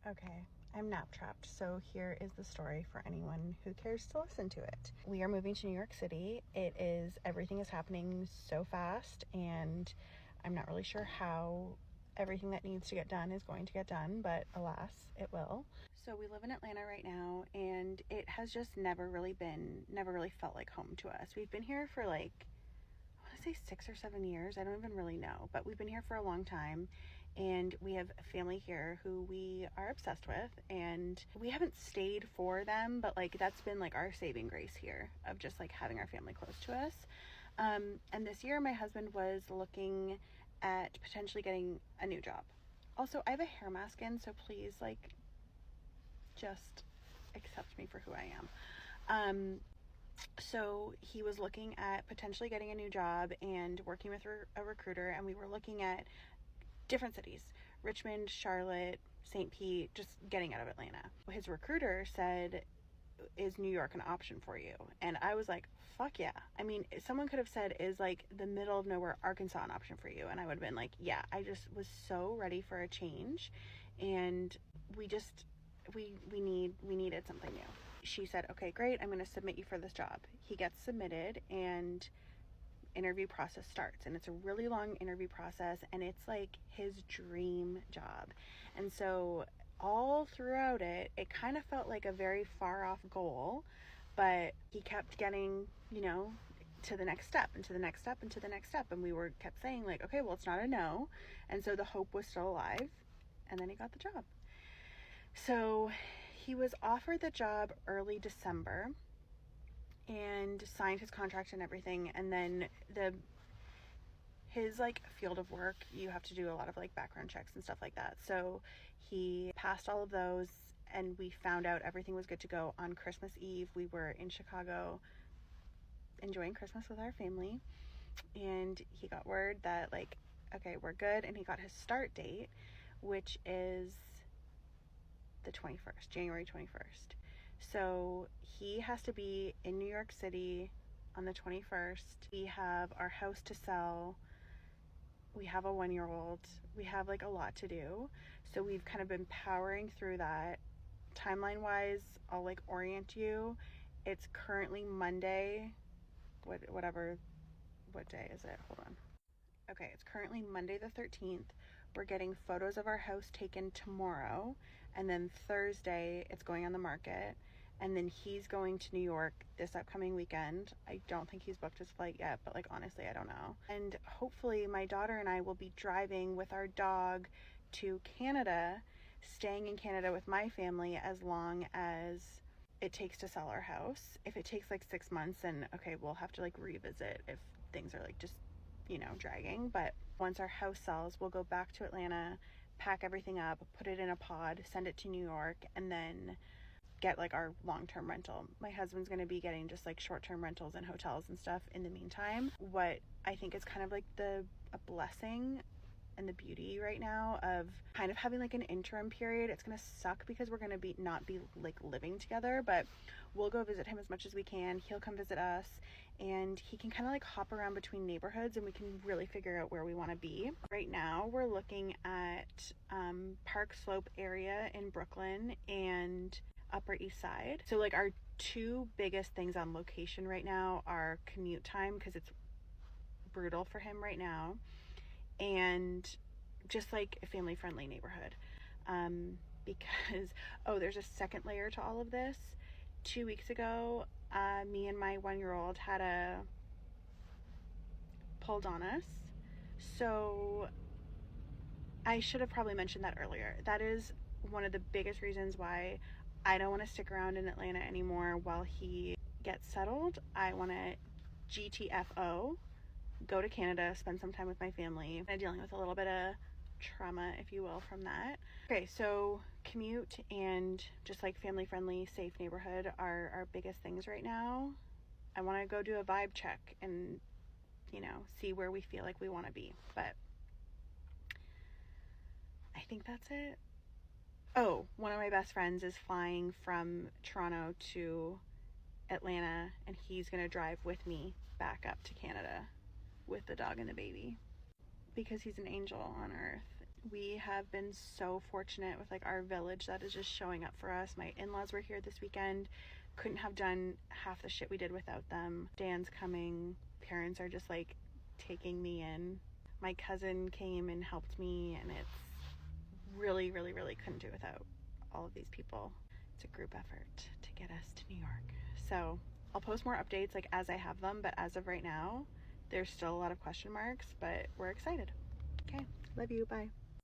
Okay, I'm nap trapped, so here is the story for anyone who cares to listen to it. We are moving to New York City. Everything is happening so fast, and I'm not really sure how everything that needs to get done is going to get done, but alas, it will. So we live in Atlanta right now, and it has just never really felt like home to us. We've been here for like, I want to say 6 or 7 years. I don't even really know, but we've been here for a long time, and we have a family here who we are obsessed with, and we haven't stayed for them, but like that's been like our saving grace here of just like having our family close to us. And this year my husband was looking at potentially getting a new job. Also, I have a hair mask in, so please like just accept me for who I am. So he was looking at potentially getting a new job and working with a recruiter, and we were looking at different cities: Richmond, Charlotte, St. Pete, just getting out of Atlanta. His recruiter said, is New York an option for you? And I was like, fuck yeah. I mean, someone could have said, is like the middle of nowhere Arkansas an option for you? And I would have been like, yeah. I just was so ready for a change, and we needed something new. She said, okay, great, I'm going to submit you for this job. He gets submitted, and interview process starts, and it's a really long interview process, and it's like his dream job. And so all throughout it kind of felt like a very far off goal, but he kept getting, to the next step and to the next step and to the next step, and we kept saying like, okay, well, it's not a no. And so the hope was still alive, and then he got the job. So he was offered the job early December and signed his contract and everything, and then his like field of work, you have to do a lot of like background checks and stuff like that. So he passed all of those, and we found out everything was good to go on Christmas Eve. We were in Chicago enjoying Christmas with our family, and he got word that like, okay, we're good, and he got his start date, which is the 21st, January 21st. So he has to be in New York City on the 21st. We have our house to sell. We have a 1-year-old. We have like a lot to do. So we've kind of been powering through that. Timeline wise, I'll like orient you. It's currently Monday. What day is it? Hold on. Okay, it's currently Monday the 13th. We're getting photos of our house taken tomorrow, and then Thursday it's going on the market, and then he's going to New York this upcoming weekend. I don't think he's booked his flight yet, but like honestly, I don't know. And hopefully my daughter and I will be driving with our dog to Canada, staying in Canada with my family as long as it takes to sell our house. If it takes like 6 months, then okay, we'll have to like revisit if things are like just dragging. But once our house sells, we'll go back to Atlanta, pack everything up, put it in a pod, send it to New York, and then get like our long-term rental. My husband's going to be getting just like short-term rentals and hotels and stuff in the meantime. What I think is kind of like a blessing and the beauty right now of kind of having like an interim period. It's going to suck because we're going to not be like living together, but we'll go visit him as much as we can. He'll come visit us, and he can kind of like hop around between neighborhoods, and we can really figure out where we want to be. Right now we're looking at Park Slope area in Brooklyn and Upper East Side. So like our two biggest things on location right now are commute time, because it's brutal for him right now, and just like a family friendly neighborhood. Because there's a second layer to all of this. 2 weeks ago, me and my 1-year-old had a pulled on us. So I should have probably mentioned that earlier. That is one of the biggest reasons why I don't want to stick around in Atlanta anymore while he gets settled. I want to GTFO, go to Canada, spend some time with my family. I'm dealing with a little bit of trauma, if you will, from that. Okay, so commute and just like family friendly, safe neighborhood are our biggest things right now. I want to go do a vibe check and see where we feel like we want to be, but I think that's it. One of my best friends is flying from Toronto to Atlanta, and he's gonna drive with me back up to Canada with the dog and the baby, because he's an angel on earth. We have been so fortunate with like our village that is just showing up for us. My in-laws were here this weekend. Couldn't have done half the shit we did without them. Dan's coming. Parents are just like taking me in. My cousin came and helped me, and it's really, really, really couldn't do without all of these people. It's a group effort to get us to New York. So I'll post more updates like as I have them, but as of right now, there's still a lot of question marks, but we're excited. Okay, love you, bye.